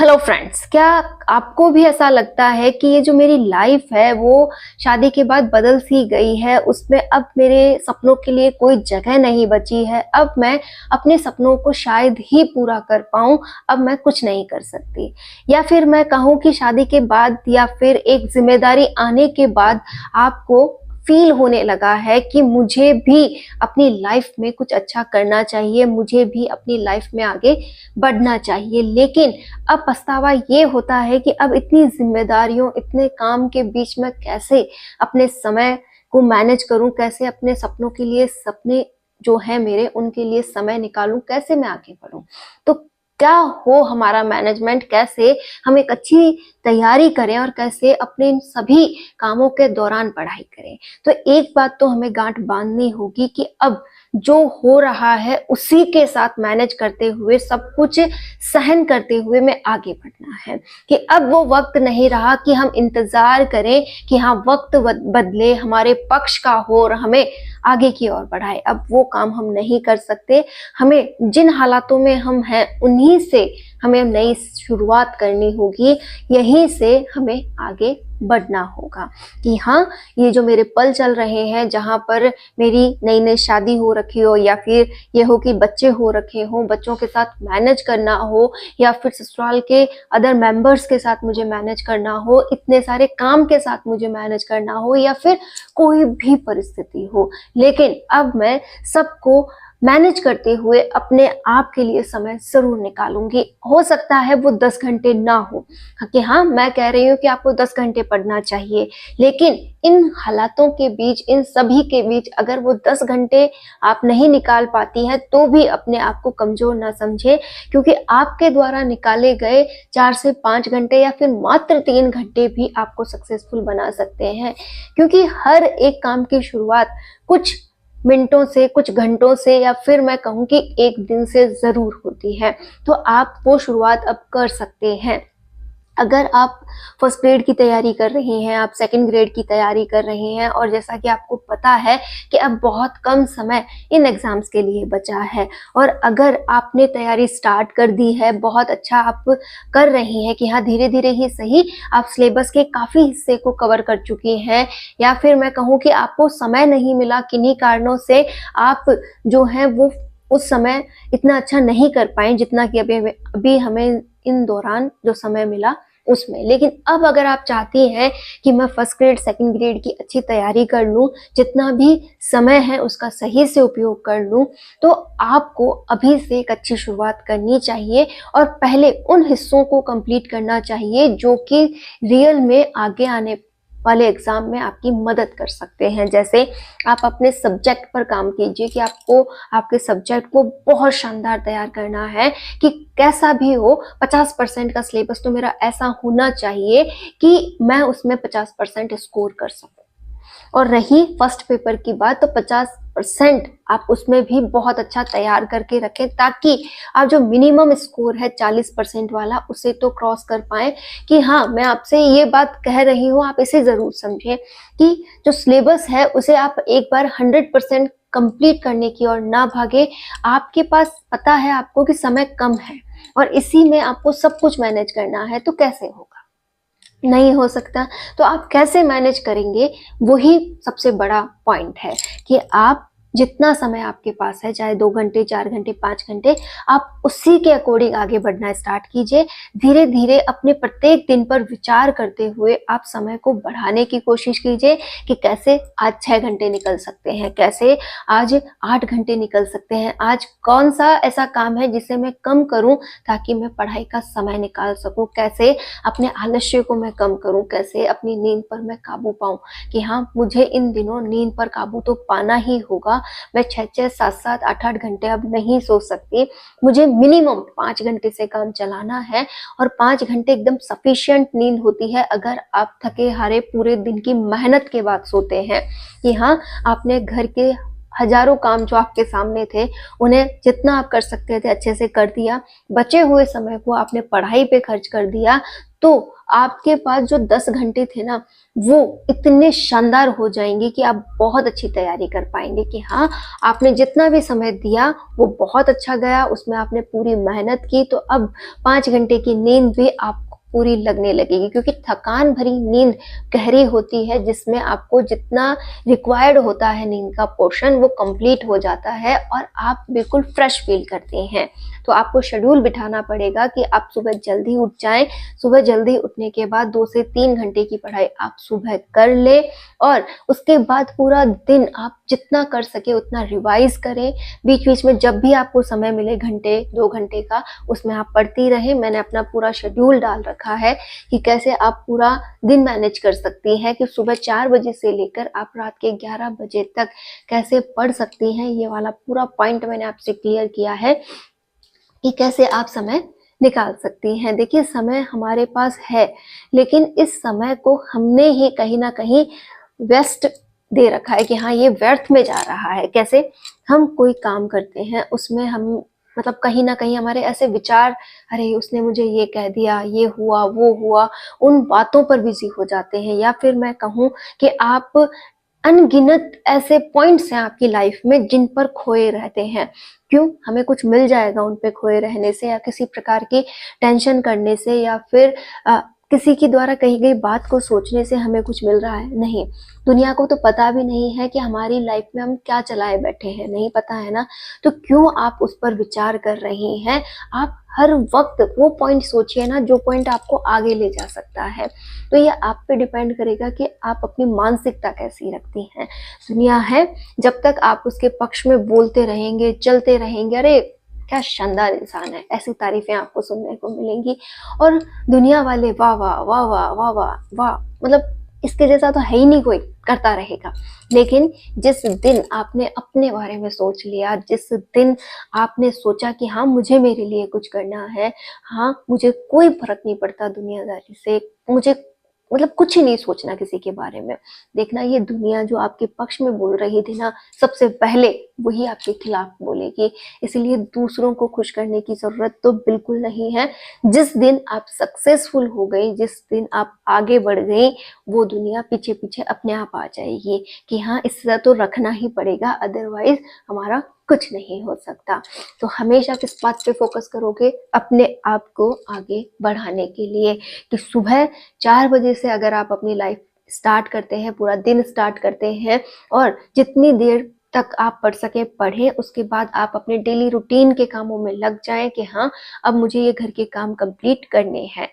Hello friends, क्या आपको भी ऐसा लगता है कि ये जो मेरी लाइफ है वो शादी के बाद बदल सी गई है। उसमें अब मेरे सपनों के लिए कोई जगह नहीं बची है। अब मैं अपने सपनों को शायद ही पूरा कर पाऊं, अब मैं कुछ नहीं कर सकती। या फिर मैं कहूं कि शादी के बाद या फिर एक जिम्मेदारी आने के बाद आपको फील होने लगा है कि मुझे भी अपनी लाइफ में कुछ अच्छा करना चाहिए, मुझे भी अपनी लाइफ में आगे बढ़ना चाहिए। लेकिन अब पछतावा ये होता है कि अब इतनी जिम्मेदारियों, इतने काम के बीच में कैसे अपने समय को मैनेज करूं, कैसे अपने सपनों के लिए, सपने जो है मेरे उनके लिए समय निकालूं, कैसे मैं आगे बढ़ूं। तो क्या हो हमारा मैनेजमेंट, कैसे हम एक अच्छी तैयारी करें और कैसे अपने इन सभी कामों के दौरान पढ़ाई करें। तो एक बात तो हमें गांठ बांधनी होगी कि अब जो हो रहा है उसी के साथ मैनेज करते हुए, सब कुछ सहन करते हुए में आगे बढ़ना है। कि अब वो वक्त नहीं रहा कि हम इंतजार करें कि हाँ वक्त बदले, हमारे पक्ष का हो और हमें आगे की ओर बढ़ाए। अब वो काम हम नहीं कर सकते। हमें जिन हालातों में हम हैं उन्हीं से हमें नई शुरुआत करनी होगी, यहीं से हमें आगे बढ़ना होगा। कि हाँ, ये जो मेरे पल चल रहे हैं जहां पर मेरी नई नई शादी हो रखी हो, या फिर ये हो कि बच्चे हो रखे हो, बच्चों के साथ मैनेज करना हो, या फिर ससुराल के अदर मेंबर्स के साथ मुझे मैनेज करना हो, इतने सारे काम के साथ मुझे मैनेज करना हो, या फिर कोई भी परिस्थिति हो, लेकिन अब मैं सबको मैनेज करते हुए अपने आप के लिए समय जरूर निकालूंगी। हो सकता है वो 10 घंटे ना हो, कि हाँ मैं कह रही हूँ कि आपको 10 घंटे पढ़ना चाहिए, लेकिन इन हालातों के बीच, इन सभी के बीच अगर वो 10 घंटे आप नहीं निकाल पाती हैं तो भी अपने आप को कमजोर ना समझे, क्योंकि आपके द्वारा निकाले गए 4 से 5 घंटे या फिर मात्र 3 घंटे भी आपको सक्सेसफुल बना सकते हैं। क्योंकि हर एक काम की शुरुआत कुछ मिनटों से, कुछ घंटों से, या फिर मैं कहूँ कि एक दिन से जरूर होती है। तो आप वो शुरुआत अब कर सकते हैं। अगर आप फर्स्ट ग्रेड की तैयारी कर रहे हैं, आप सेकंड ग्रेड की तैयारी कर रहे हैं, और जैसा कि आपको पता है कि अब बहुत कम समय इन एग्जाम्स के लिए बचा है, और अगर आपने तैयारी स्टार्ट कर दी है, बहुत अच्छा आप कर रहे हैं कि हाँ धीरे धीरे ही सही आप सिलेबस के काफ़ी हिस्से को कवर कर चुके हैं, या फिर मैं कहूँ कि आपको समय नहीं मिला, किन्हीं कारणों से आप जो हैं वो उस समय इतना अच्छा नहीं कर पाए जितना कि अभी हमें इन दौरान जो समय मिला उसमें। लेकिन अब अगर आप चाहती हैं कि मैं फर्स्ट ग्रेड, सेकंड ग्रेड की अच्छी तैयारी कर लूं, जितना भी समय है उसका सही से उपयोग कर लूं, तो आपको अभी से एक अच्छी शुरुआत करनी चाहिए और पहले उन हिस्सों को कंप्लीट करना चाहिए जो कि रियल में आगे आने वाले एग्जाम में आपकी मदद कर सकते हैं। जैसे आप अपने सब्जेक्ट पर काम कीजिए कि आपको आपके सब्जेक्ट को बहुत शानदार तैयार करना है, कि कैसा भी हो 50% का सिलेबस तो मेरा ऐसा होना चाहिए कि मैं उसमें 50% स्कोर कर सकूं। और रही फर्स्ट पेपर की बात, तो 50% आप उसमें भी बहुत अच्छा तैयार करके रखें, ताकि आप जो मिनिमम स्कोर है 40% वाला उसे तो क्रॉस कर पाए। कि हाँ, मैं आपसे ये बात कह रही हूँ, आप इसे जरूर समझें कि जो सिलेबस है उसे आप एक बार 100% कंप्लीट करने की ओर ना भागे। आपके पास पता है आपको कि समय कम है और इसी में आपको सब कुछ मैनेज करना है, तो कैसे होगा? नहीं हो सकता। तो आप कैसे मैनेज करेंगे, वही सबसे बड़ा पॉइंट है कि आप जितना समय आपके पास है, चाहे 2 घंटे, 4 घंटे, 5 घंटे, आप उसी के अकॉर्डिंग आगे बढ़ना स्टार्ट कीजिए। धीरे धीरे अपने प्रत्येक दिन पर विचार करते हुए आप समय को बढ़ाने की कोशिश कीजिए कि कैसे आज 6 घंटे निकल सकते हैं, कैसे आज 8 घंटे निकल सकते हैं, आज कौन सा ऐसा काम है जिसे मैं कम करूं ताकि मैं पढ़ाई का समय निकाल सकूं, कैसे अपने आलस्य को मैं कम करूं, कैसे अपनी नींद पर मैं काबू पाऊं। कि हाँ, मुझे इन दिनों नींद पर काबू तो पाना ही होगा। मैं 6-6, 7-7, 8-8 घंटे अब नहीं सो सकती। मुझे मिनिमम 5 घंटे से काम चलाना है, और 5 घंटे एकदम सफिशिएंट नींद होती है अगर आप थके हारे पूरे दिन की मेहनत के बाद सोते हैं। कि हाँ, आपने घर के हजारों काम जो आपके सामने थे उन्हें जितना आप कर सकते थे अच्छे से कर दिया, बचे हुए समय को आपने पढ़ाई पे खर्च कर दिया, तो आपके पास जो 10 घंटे थे ना, वो इतने शानदार हो जाएंगे कि आप बहुत अच्छी तैयारी कर पाएंगे कि हाँ, आपने जितना भी समय दिया वो बहुत अच्छा गया, उसमें आपने पूरी मेहनत की। तो अब 5 घंटे की नींद भी आपको पूरी लगने लगेगी, क्योंकि थकान भरी नींद गहरी होती है, जिसमें आपको जितना रिक्वायर्ड होता है नींद का पोर्शन वो कंप्लीट हो जाता है और आप बिल्कुल फ्रेश फील करते हैं। तो आपको शेड्यूल बिठाना पड़ेगा कि आप सुबह जल्दी उठ जाएं। सुबह जल्दी उठने के बाद 2 से 3 घंटे की पढ़ाई आप सुबह कर ले, और उसके बाद पूरा दिन आप जितना कर सके उतना रिवाइज करें। बीच बीच में जब भी आपको समय मिले, घंटे 2 घंटे का, उसमें आप पढ़ती रहें। मैंने अपना पूरा शेड्यूल डाल रखा है कि कैसे आप पूरा दिन मैनेज कर सकती हैं, कि सुबह 4 बजे से लेकर आप रात के 11 बजे तक कैसे पढ़ सकती हैं। ये वाला पूरा पॉइंट मैंने आपसे क्लियर किया है कि कैसे आप समय निकाल सकती हैं। देखिए, समय हमारे पास है, लेकिन इस समय को हमने ही कहीं ना कहीं व्यस्त दे रखा है कि हाँ, ये व्यर्थ में जा रहा है। कैसे? हम कोई काम करते हैं, उसमें हम मतलब कहीं ना कहीं हमारे ऐसे विचार, अरे उसने मुझे ये कह दिया, ये हुआ वो हुआ, उन बातों पर बिजी हो जाते हैं। या फिर मैं कहूँ कि आप अनगिनत ऐसे पॉइंट्स हैं आपकी लाइफ में जिन पर खोए रहते हैं। क्यों? हमें कुछ मिल जाएगा उन पे खोए रहने से, या किसी प्रकार की टेंशन करने से, या फिर किसी की द्वारा कही गई बात को सोचने से हमें कुछ मिल रहा है? नहीं। दुनिया को तो पता भी नहीं है कि हमारी लाइफ में हम क्या चलाए बैठे हैं, नहीं पता है ना। तो क्यों आप उस पर विचार कर रही हैं? आप हर वक्त वो पॉइंट सोचिए ना जो पॉइंट आपको आगे ले जा सकता है। तो ये आप पे डिपेंड करेगा कि आप अपनी मानसिकता कैसी रखती हैं। दुनिया है, जब तक आप उसके पक्ष में बोलते रहेंगे, चलते रहेंगे, अरे क्या शानदार इंसान है, ऐसी तारीफें आपको सुनने को मिलेंगी। और दुनिया वाले वाह वाह वाह वाह वाह वाह वाह, मतलब इसके जैसा तो है ही नहीं कोई, करता रहेगा। लेकिन जिस दिन आपने अपने बारे में सोच लिया, जिस दिन आपने सोचा कि हाँ, मुझे मेरे लिए कुछ करना है, हाँ, मुझे कोई फर्क नहीं पड़ता दुनियादारी से, मुझे मतलब कुछ ही नहीं सोचना किसी के बारे में। देखना, ये दुनिया जो आपके पक्ष में बोल रही थी ना, सबसे पहले वही आपके खिलाफ बोलेगी। इसलिए दूसरों को खुश करने की जरूरत तो बिल्कुल नहीं है। जिस दिन आप सक्सेसफुल हो गई, जिस दिन आप आगे बढ़ गई, वो दुनिया पीछे पीछे अपने आप आ जाएगी कि हाँ, इससे तो रखना ही पड़ेगा, अदरवाइज हमारा कुछ नहीं हो सकता। तो हमेशा किस बात पे फोकस करोगे? अपने आप को आगे बढ़ाने के लिए, कि सुबह 4 बजे से अगर आप अपनी लाइफ स्टार्ट करते हैं, पूरा दिन स्टार्ट करते हैं, और जितनी देर तक आप पढ़ सके पढ़ें। उसके बाद आप अपने डेली रूटीन के कामों में लग जाएं कि हाँ, अब मुझे ये घर के काम कंप्लीट करने हैं।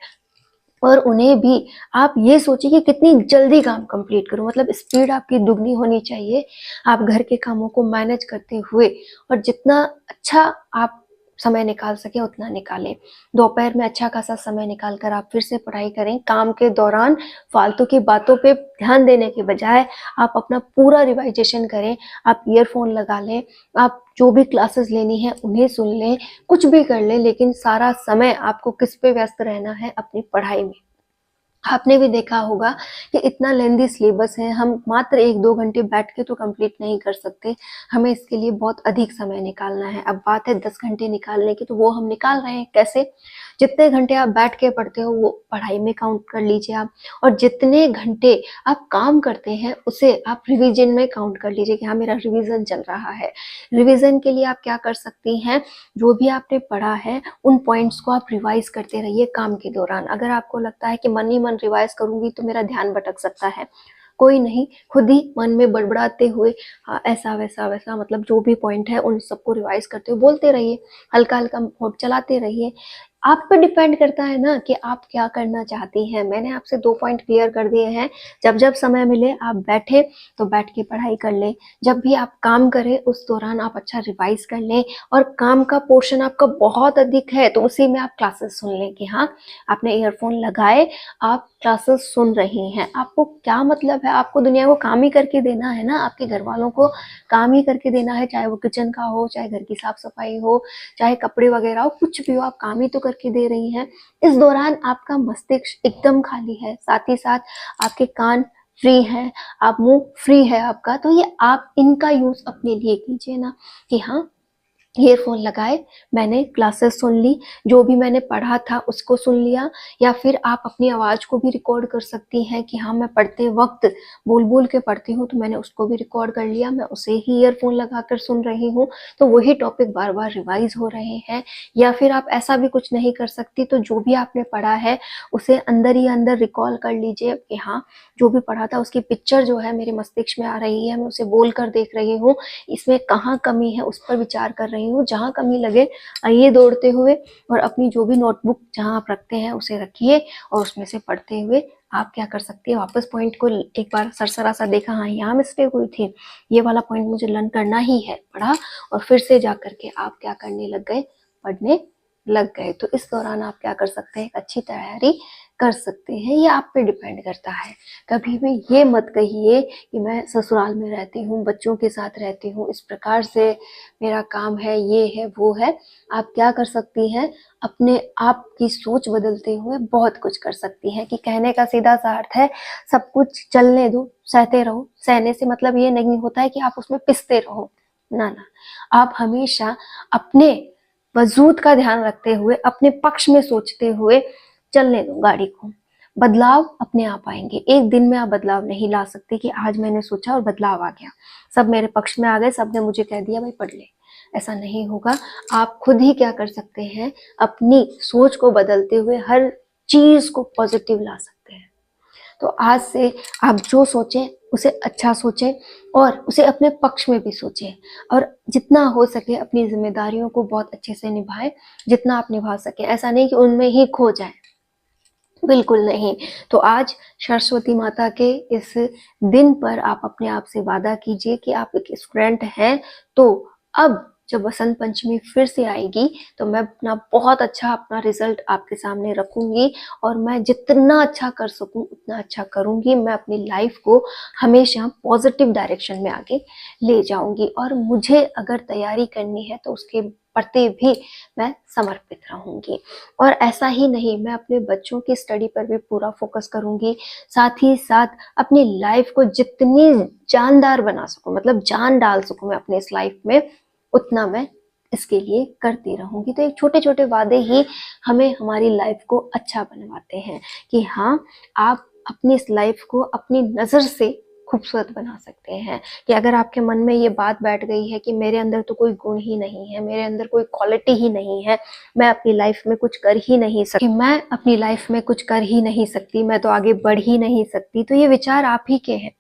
और उन्हें भी आप ये सोचिए कि कितनी जल्दी काम कंप्लीट करूं, मतलब स्पीड आपकी दुगनी होनी चाहिए। आप घर के कामों को मैनेज करते हुए, और जितना अच्छा आप समय निकाल सके उतना निकालें। दोपहर में अच्छा खासा समय निकाल कर आप फिर से पढ़ाई करें। काम के दौरान फालतू की बातों पे ध्यान देने के बजाय आप अपना पूरा रिवाइजेशन करें। आप ईयरफोन लगा लें, आप जो भी क्लासेस लेनी है उन्हें सुन लें, कुछ भी कर लें, लेकिन सारा समय आपको किस पे व्यस्त रहना है? अपनी पढ़ाई में। आपने भी देखा होगा कि इतना लेंदी सिलेबस है, हम मात्र 1-2 घंटे बैठ के तो कंप्लीट नहीं कर सकते, हमें इसके लिए बहुत अधिक समय निकालना है। अब बात है 10 घंटे निकालने की, तो वो हम निकाल रहे हैं कैसे? जितने घंटे आप बैठ के पढ़ते हो वो पढ़ाई में काउंट कर लीजिए आप, और जितने घंटे आप काम करते हैं उसे आप रिवीजन में काउंट कर लीजिए कि हाँ, मेरा रिवीजन चल रहा है। रिवीजन के लिए आप क्या कर सकती हैं? जो भी आपने पढ़ा है उन पॉइंट्स को आप रिवाइज करते रहिए काम के दौरान। अगर आपको लगता है कि मन ही मन रिवाइज करूंगी तो मेरा ध्यान भटक सकता है, कोई नहीं, खुद ही मन में बड़बड़ाते हुए ऐसा वैसा वैसा, मतलब जो भी पॉइंट है उन सबको रिवाइज करते हुए बोलते रहिए, हल्का हल्का होठ चलाते रहिए। आप पे डिपेंड करता है ना कि आप क्या करना चाहती हैं। मैंने आपसे 2 पॉइंट क्लियर कर दिए हैं। जब जब समय मिले आप बैठे तो बैठ के पढ़ाई कर लें, जब भी आप काम करें उस दौरान आप अच्छा रिवाइज कर लें, और काम का पोर्शन आपका बहुत अधिक है तो उसी में आप क्लासेस सुन लें कि हाँ, आपने ईयरफोन लगाए, आप क्लासेस सुन रही हैं। आपको क्या मतलब है? आपको दुनिया को काम ही करके देना है ना, आपके घर वालों को काम ही करके देना है, चाहे वो किचन का हो, चाहे घर की साफ सफाई हो, चाहे कपड़े वगैरह हो, कुछ भी हो, आप काम ही तो करके दे रही हैं। इस दौरान आपका मस्तिष्क एकदम खाली है, साथ ही साथ आपके कान फ्री है, आप मुंह फ्री है आपका। तो ये आप इनका यूज अपने लिए कीजिए ना, कि हाँ, ईयरफोन लगाए, मैंने क्लासेस सुन ली, जो भी मैंने पढ़ा था उसको सुन लिया, या फिर आप अपनी आवाज़ को भी रिकॉर्ड कर सकती हैं कि हाँ, मैं पढ़ते वक़्त बोल-बोल के पढ़ती हूँ, तो मैंने उसको भी रिकॉर्ड कर लिया, मैं उसे ही ईयरफोन लगाकर सुन रही हूँ, तो वही टॉपिक बार-बार रिवाइज़ हो रहे हैं। या फिर आप ऐसा भी कुछ नहीं कर सकती, तो जो भी आपने पढ़ा है, उसे अंदर ही अंदर रिकॉल कर लीजिए कि हाँ, जो भी पढ़ा था उसकी पिक्चर जो है मेरे मस्तिष्क में आ रही है, मैं उसे बोल कर देख रही हूँ, इसमें कहाँ कमी है उस पर विचार कर रही हूँ, जहाँ कमी लगे आइए दौड़ते हुए, और अपनी जो भी नोटबुक जहाँ आप रखते हैं उसे रखिए, और उसमें से पढ़ते हुए आप क्या कर सकती है, वापस पॉइंट को एक बार सरसरा सा देखा, हाँ यहाँ मिस्टेक हुई थी, ये वाला पॉइंट मुझे लर्न करना ही है, पढ़ा, और फिर से जा करके आप क्या करने लग गए, पढ़ने लग गए। तो इस दौरान आप क्या कर सकते हैं, एक अच्छी तैयारी कर सकते हैं, ये आप पे डिपेंड करता है। कभी भी ये मत कहिए कि मैं ससुराल में रहती हूँ, बच्चों के साथ रहती हूँ, इस प्रकार से मेरा काम है, ये है, वो है। आप क्या कर सकती हैं, अपने आप की सोच बदलते हुए बहुत कुछ कर सकती हैं, कि कहने का सीधा सा अर्थ है, सब कुछ चलने दो, सहते रहो। सहने से मतलब ये नहीं होता है कि आप उसमें पिसते रहो, ना ना, आप हमेशा अपने वजूद का ध्यान रखते हुए, अपने पक्ष में सोचते हुए चलने दो गाड़ी को। बदलाव अपने आप आएंगे, एक दिन में आप बदलाव नहीं ला सकते कि आज मैंने सोचा और बदलाव आ गया, सब मेरे पक्ष में आ गए, सब ने मुझे कह दिया भाई पढ़ ले, ऐसा नहीं होगा। आप खुद ही क्या कर सकते हैं, अपनी सोच को बदलते हुए हर चीज को पॉजिटिव ला सकते हैं। तो आज से आप जो सोचें उसे अच्छा सोचें, और उसे अपने पक्ष में भी सोचें, और जितना हो सके अपनी जिम्मेदारियों को बहुत अच्छे से निभाएं, जितना आप निभा सके, ऐसा नहीं कि उनमें ही खो जाएं, बिल्कुल नहीं। तो आज सरस्वती माता के इस दिन पर आप अपने आप से वादा कीजिए कि आप एक स्टूडेंट हैं, तो अब जब बसंत पंचमी फिर से आएगी तो मैं अपना बहुत अच्छा अपना रिजल्ट आपके सामने रखूंगी, और मैं जितना अच्छा कर सकूं उतना अच्छा करूंगी। मैं अपनी लाइफ को हमेशा पॉजिटिव डायरेक्शन में आगे ले जाऊंगी, और मुझे अगर तैयारी करनी है तो उसके प्रति भी मैं समर्पित रहूंगी। और ऐसा ही नहीं, मैं अपने बच्चों की स्टडी पर भी पूरा फोकस करूंगी, साथ ही साथ अपनी लाइफ को जितनी जानदार बना सकूं, मतलब जान डाल सकूं मैं अपने इस लाइफ में, उतना मैं इसके लिए करती रहूंगी। तो एक छोटे छोटे वादे ही हमें हमारी लाइफ को अच्छा बनवाते हैं, कि हाँ, आप अपनी इस लाइफ को अपनी नजर से खूबसूरत बना सकते हैं। कि अगर आपके मन में ये बात बैठ गई है कि मेरे अंदर तो कोई गुण ही नहीं है, मेरे अंदर कोई क्वालिटी ही नहीं है, मैं अपनी लाइफ में कुछ कर ही नहीं सकती, मैं अपनी लाइफ में कुछ कर ही नहीं सकती, मैं तो आगे बढ़ ही नहीं सकती, तो ये विचार आप ही के हैं,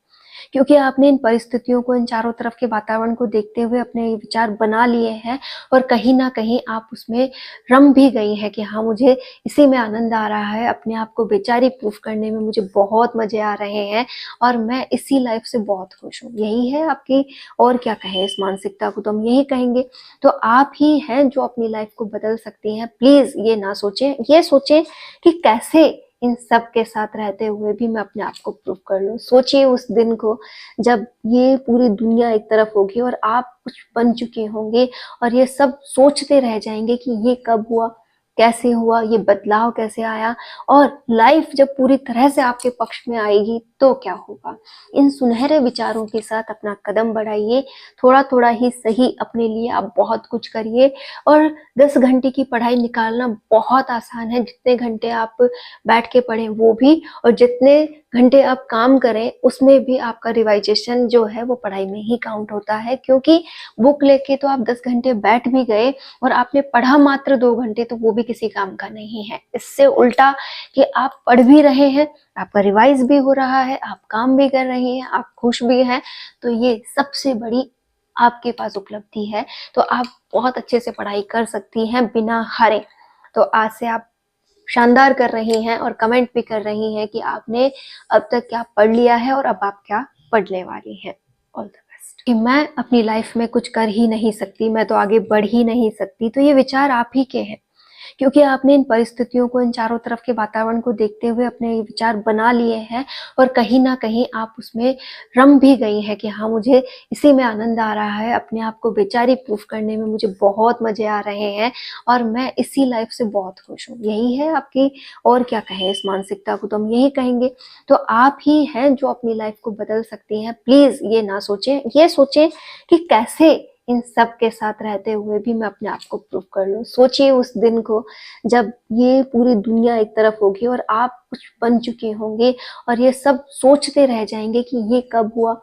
क्योंकि आपने इन परिस्थितियों को, इन चारों तरफ के वातावरण को देखते हुए अपने ये विचार बना लिए हैं, और कहीं ना कहीं आप उसमें रम भी गई हैं कि हाँ, मुझे इसी में आनंद आ रहा है, अपने आप को बेचारी प्रूफ करने में मुझे बहुत मजे आ रहे हैं, और मैं इसी लाइफ से बहुत खुश हूँ। यही है आपकी, और क्या कहें इस मानसिकता को, तो हम यही कहेंगे। तो आप ही हैं जो अपनी लाइफ को बदल सकती हैं। प्लीज ये ना सोचें, ये सोचें कि कैसे इन सब के साथ रहते हुए भी मैं अपने आप को प्रूव कर लूं। सोचिए उस दिन को जब ये पूरी दुनिया एक तरफ होगी और आप कुछ बन चुके होंगे, और ये सब सोचते रह जाएंगे कि ये कब हुआ, कैसे हुआ, ये बदलाव कैसे आया, और लाइफ जब पूरी तरह से आपके पक्ष में आएगी तो क्या होगा। इन सुनहरे विचारों के साथ अपना कदम बढ़ाइए, थोड़ा थोड़ा ही सही अपने लिए आप बहुत कुछ करिए। और 10 घंटे की पढ़ाई निकालना बहुत आसान है, जितने घंटे आप बैठ के पढ़ें वो भी, और जितने घंटे आप काम करें उसमें भी आपका रिवाइजेशन जो है वो पढ़ाई में ही काउंट होता है। क्योंकि बुक लेके तो आप 10 घंटे बैठ भी गए और आपने पढ़ा मात्र 2 घंटे, तो वो भी किसी काम का नहीं है। इससे उल्टा कि आप पढ़ भी रहे हैं, आपका रिवाइज भी हो रहा है, आप काम भी कर रही हैं, आप खुश भी हैं, तो ये सबसे बड़ी आपके पास उपलब्धि है। तो आप बहुत अच्छे से पढ़ाई कर सकती हैं बिना हारे। तो आज से आप शानदार कर रही हैं, और कमेंट भी कर रही हैं कि आपने अब तक क्या पढ़ लिया है और अब आप क्या पढ़ने वाली हैं। All the best. कि मैं अपनी लाइफ में कुछ कर ही नहीं सकती, मैं तो आगे बढ़ ही नहीं सकती, तो ये विचार आप ही के हैं, क्योंकि आपने इन परिस्थितियों को, इन चारों तरफ के वातावरण को देखते हुए अपने ये विचार बना लिए हैं, और कहीं ना कहीं आप उसमें रम भी गई हैं कि हाँ, मुझे इसी में आनंद आ रहा है, अपने आप को बेचारी प्रूफ करने में मुझे बहुत मजे आ रहे हैं, और मैं इसी लाइफ से बहुत खुश हूँ। यही है आपकी, और क्या कहें इस मानसिकता को, तो हम यही कहेंगे। तो आप ही हैं जो अपनी लाइफ को बदल सकती हैं। प्लीज ये ना सोचें, ये सोचें कि कैसे इन सब के साथ रहते हुए भी मैं अपने आप को प्रूव कर लूँ। सोचिए उस दिन को जब ये पूरी दुनिया एक तरफ होगी और आप कुछ बन चुके होंगे और ये सब सोचते रह जाएंगे कि ये कब हुआ,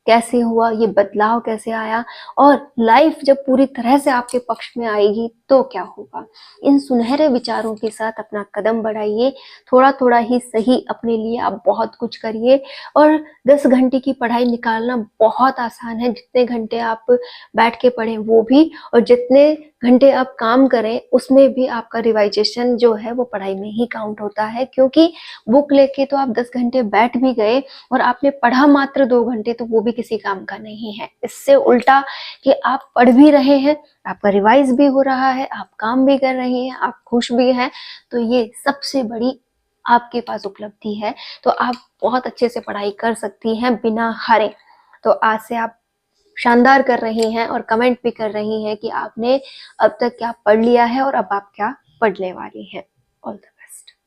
कैसे हुआ, ये बदलाव कैसे आया, और लाइफ जब पूरी तरह से आपके पक्ष में आएगी तो क्या होगा। इन सुनहरे विचारों के साथ अपना कदम बढ़ाइए, थोड़ा थोड़ा ही सही अपने लिए आप बहुत कुछ करिए। और 10 घंटे की पढ़ाई निकालना बहुत आसान है, जितने घंटे आप बैठ के पढ़ें वो भी, और जितने घंटे आप काम करें उसमें भी आपका रिवाइजेशन जो है वो पढ़ाई में ही काउंट होता है। क्योंकि बुक लेके तो आप 10 घंटे बैठ भी गए और आपने पढ़ा मात्र 2 घंटे, तो वो भी किसी काम का नहीं है। इससे उल्टा कि आप पढ़ भी रहे हैं, आपका रिवाइज भी हो रहा है, आप काम भी कर रही हैं, आप खुश भी हैं, तो ये सबसे बड़ी आपके पास उपलब्धि है। तो आप बहुत अच्छे से पढ़ाई कर सकती हैं बिना हारे। तो आज से आप शानदार कर रही हैं और कमेंट भी कर रही हैं कि आपने अब तक क्या पढ़ लिया है और अब आप क्या पढ़ने वाली हैं। All the